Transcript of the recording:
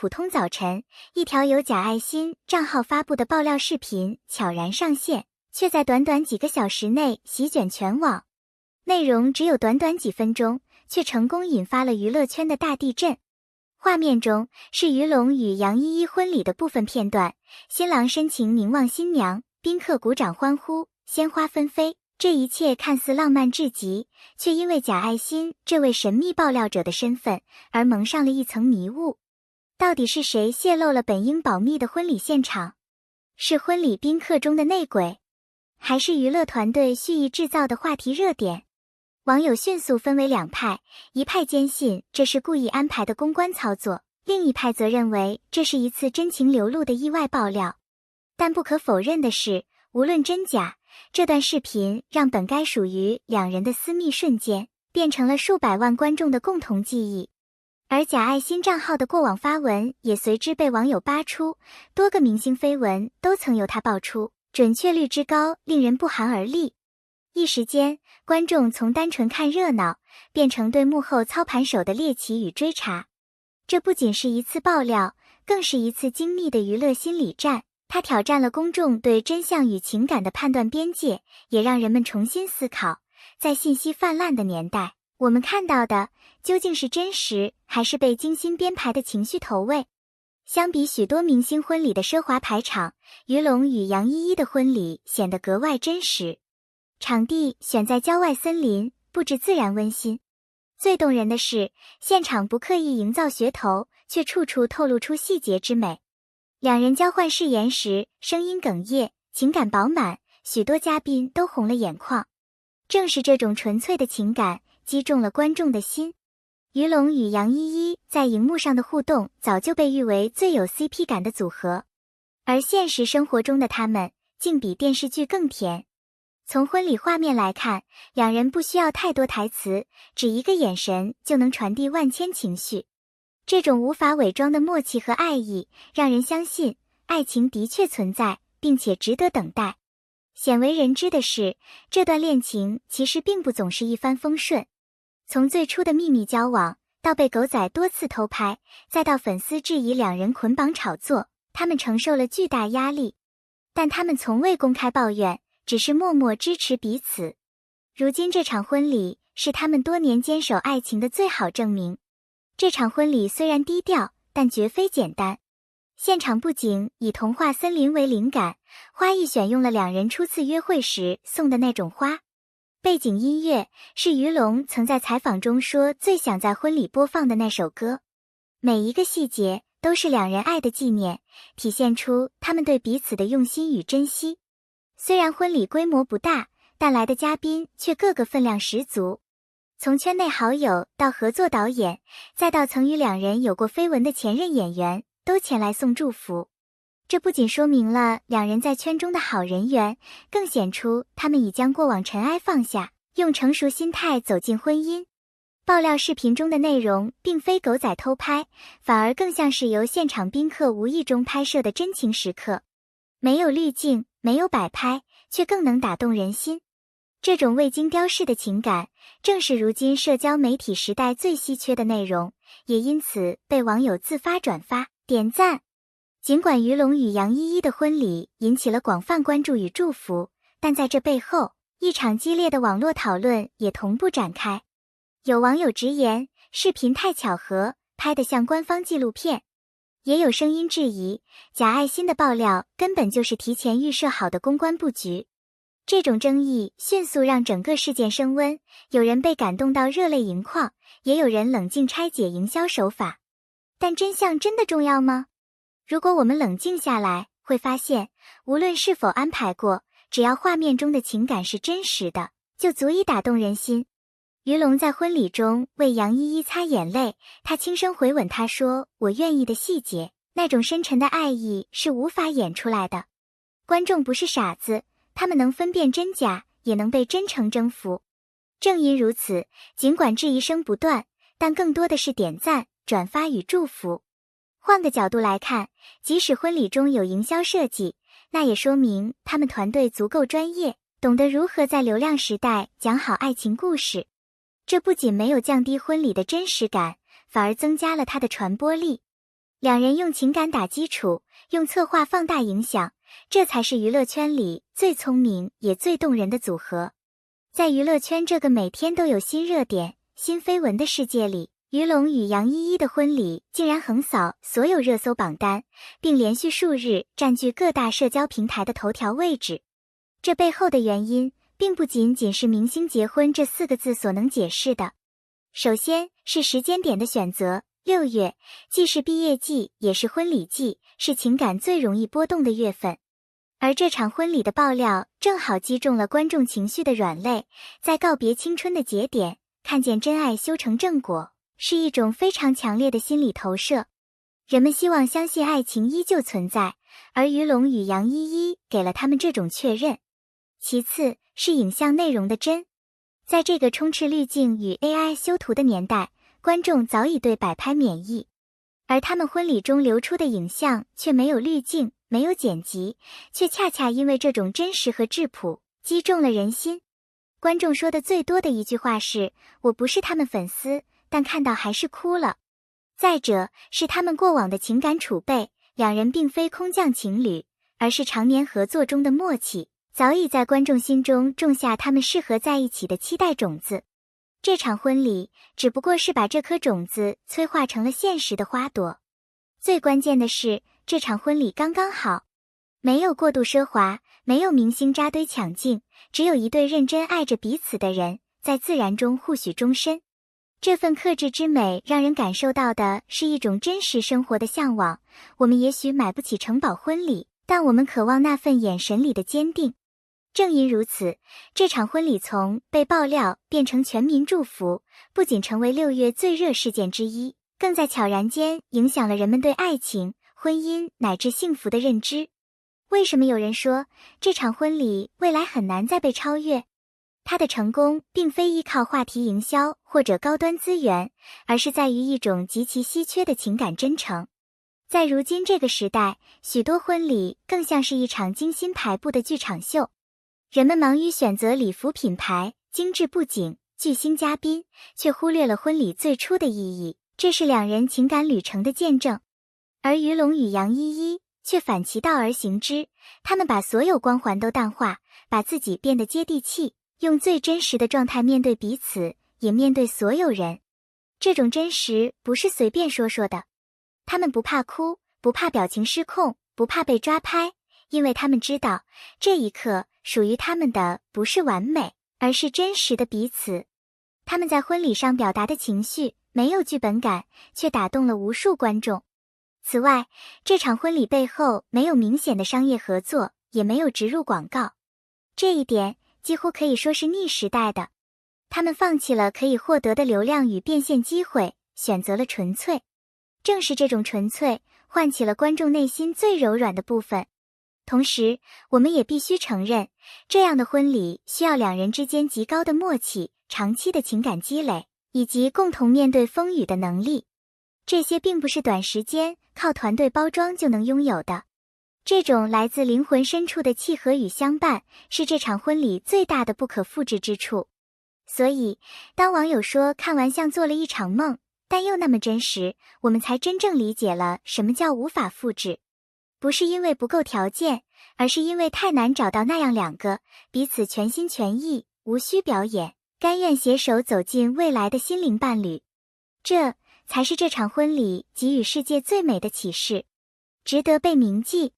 普通早晨，一条由假爱心账号发布的爆料视频悄然上线，却在短短几个小时内席卷全网。内容只有短短几分钟，却成功引发了娱乐圈的大地震。画面中是于龙与杨依依婚礼的部分片段，新郎深情凝望新娘，宾客鼓掌欢呼，鲜花纷飞。这一切看似浪漫至极，却因为假爱心这位神秘爆料者的身份而蒙上了一层迷雾。到底是谁泄露了本应保密的婚礼现场？是婚礼宾客中的内鬼，还是娱乐团队蓄意制造的话题热点？网友迅速分为两派，一派坚信这是故意安排的公关操作，另一派则认为这是一次真情流露的意外爆料。但不可否认的是，无论真假，这段视频让本该属于两人的私密瞬间，变成了数百万观众的共同记忆。而假爱心账号的过往发文也随之被网友扒出，多个明星绯闻都曾由他爆出，准确率之高令人不寒而栗。一时间，观众从单纯看热闹，变成对幕后操盘手的猎奇与追查。这不仅是一次爆料，更是一次精密的娱乐心理战。它挑战了公众对真相与情感的判断边界，也让人们重新思考，在信息泛滥的年代，我们看到的究竟是真实，还是被精心编排的情绪投喂？相比许多明星婚礼的奢华排场，于龙与杨依依的婚礼显得格外真实。场地选在郊外森林，布置自然温馨。最动人的是，现场不刻意营造噱头，却处处透露出细节之美。两人交换誓言时，声音哽咽，情感饱满，许多嘉宾都红了眼眶。正是这种纯粹的情感，击中了观众的心。于龙与杨依依在荧幕上的互动早就被誉为最有 CP 感的组合，而现实生活中的他们竟比电视剧更甜。从婚礼画面来看，两人不需要太多台词，只一个眼神就能传递万千情绪。这种无法伪装的默契和爱意，让人相信爱情的确存在，并且值得等待。鲜为人知的是，这段恋情其实并不总是一帆风顺。从最初的秘密交往，到被狗仔多次偷拍，再到粉丝质疑两人捆绑炒作，他们承受了巨大压力。但他们从未公开抱怨，只是默默支持彼此。如今这场婚礼是他们多年坚守爱情的最好证明。这场婚礼虽然低调，但绝非简单。现场布景以童话森林为灵感，花艺选用了两人初次约会时送的那种花。背景音乐是于龙曾在采访中说最想在婚礼播放的那首歌。每一个细节都是两人爱的纪念，体现出他们对彼此的用心与珍惜。虽然婚礼规模不大，但来的嘉宾却个个分量十足。从圈内好友到合作导演，再到曾与两人有过绯闻的前任演员，都前来送祝福。这不仅说明了两人在圈中的好人缘，更显出他们已将过往尘埃放下，用成熟心态走进婚姻。爆料视频中的内容并非狗仔偷拍，反而更像是由现场宾客无意中拍摄的真情时刻。没有滤镜，没有摆拍，却更能打动人心。这种未经雕饰的情感，正是如今社交媒体时代最稀缺的内容，也因此被网友自发转发、点赞。尽管于龙与杨依依的婚礼引起了广泛关注与祝福，但在这背后，一场激烈的网络讨论也同步展开。有网友直言，视频太巧合，拍得像官方纪录片。也有声音质疑，假爱心的爆料根本就是提前预设好的公关布局。这种争议迅速让整个事件升温，有人被感动到热泪盈眶，也有人冷静拆解营销手法。但真相真的重要吗？如果我们冷静下来，会发现，无论是否安排过，只要画面中的情感是真实的，就足以打动人心。于龙在婚礼中为杨依依擦眼泪，他轻声回吻她说我愿意的细节，那种深沉的爱意是无法演出来的。观众不是傻子，他们能分辨真假，也能被真诚征服。正因如此，尽管质疑声不断，但更多的是点赞、转发与祝福。换个角度来看，即使婚礼中有营销设计，那也说明他们团队足够专业，懂得如何在流量时代讲好爱情故事。这不仅没有降低婚礼的真实感，反而增加了它的传播力。两人用情感打基础，用策划放大影响，这才是娱乐圈里最聪明也最动人的组合。在娱乐圈这个每天都有新热点、新绯闻的世界里，于龙与杨依依的婚礼竟然横扫所有热搜榜单，并连续数日占据各大社交平台的头条位置。这背后的原因，并不仅仅是明星结婚这4个字所能解释的。首先是时间点的选择，6月既是毕业季，也是婚礼季，是情感最容易波动的月份。而这场婚礼的爆料正好击中了观众情绪的软肋，在告别青春的节点，看见真爱修成正果，是一种非常强烈的心理投射。人们希望相信爱情依旧存在，而于龙与杨依依给了他们这种确认。其次是影像内容的真。在这个充斥滤镜与 AI 修图的年代，观众早已对摆拍免疫，而他们婚礼中流出的影像却没有滤镜，没有剪辑，却恰恰因为这种真实和质朴，击中了人心。观众说的最多的一句话是：我不是他们粉丝，但看到还是哭了。再者是他们过往的情感储备，两人并非空降情侣，而是常年合作中的默契，早已在观众心中种下他们适合在一起的期待种子。这场婚礼只不过是把这颗种子催化成了现实的花朵。最关键的是，这场婚礼刚刚好，没有过度奢华，没有明星扎堆抢镜，只有一对认真爱着彼此的人，在自然中互许终身。这份克制之美让人感受到的是一种真实生活的向往。我们也许买不起城堡婚礼，但我们渴望那份眼神里的坚定。正因如此，这场婚礼从被爆料变成全民祝福，不仅成为6月最热事件之一，更在悄然间影响了人们对爱情、婚姻乃至幸福的认知。为什么有人说这场婚礼未来很难再被超越？它的成功并非依靠话题营销或者高端资源，而是在于一种极其稀缺的情感真诚。在如今这个时代，许多婚礼更像是一场精心排布的剧场秀。人们忙于选择礼服品牌、精致布景、巨星嘉宾，却忽略了婚礼最初的意义，这是两人情感旅程的见证。而于龙与杨依依却反其道而行之，他们把所有光环都淡化，把自己变得接地气，用最真实的状态面对彼此，也面对所有人。这种真实不是随便说说的。他们不怕哭，不怕表情失控，不怕被抓拍，因为他们知道，这一刻属于他们的不是完美，而是真实的彼此。他们在婚礼上表达的情绪没有剧本感，却打动了无数观众。此外，这场婚礼背后没有明显的商业合作，也没有植入广告。这一点几乎可以说是逆时代的。他们放弃了可以获得的流量与变现机会，选择了纯粹。正是这种纯粹，唤起了观众内心最柔软的部分。同时，我们也必须承认，这样的婚礼需要两人之间极高的默契、长期的情感积累，以及共同面对风雨的能力。这些并不是短时间靠团队包装就能拥有的。这种来自灵魂深处的契合与相伴，是这场婚礼最大的不可复制之处。所以，当网友说看完像做了一场梦，但又那么真实，我们才真正理解了什么叫无法复制。不是因为不够条件，而是因为太难找到那样两个彼此全心全意、无需表演、甘愿携手走进未来的心灵伴侣。这才是这场婚礼给予世界最美的启示，值得被铭记。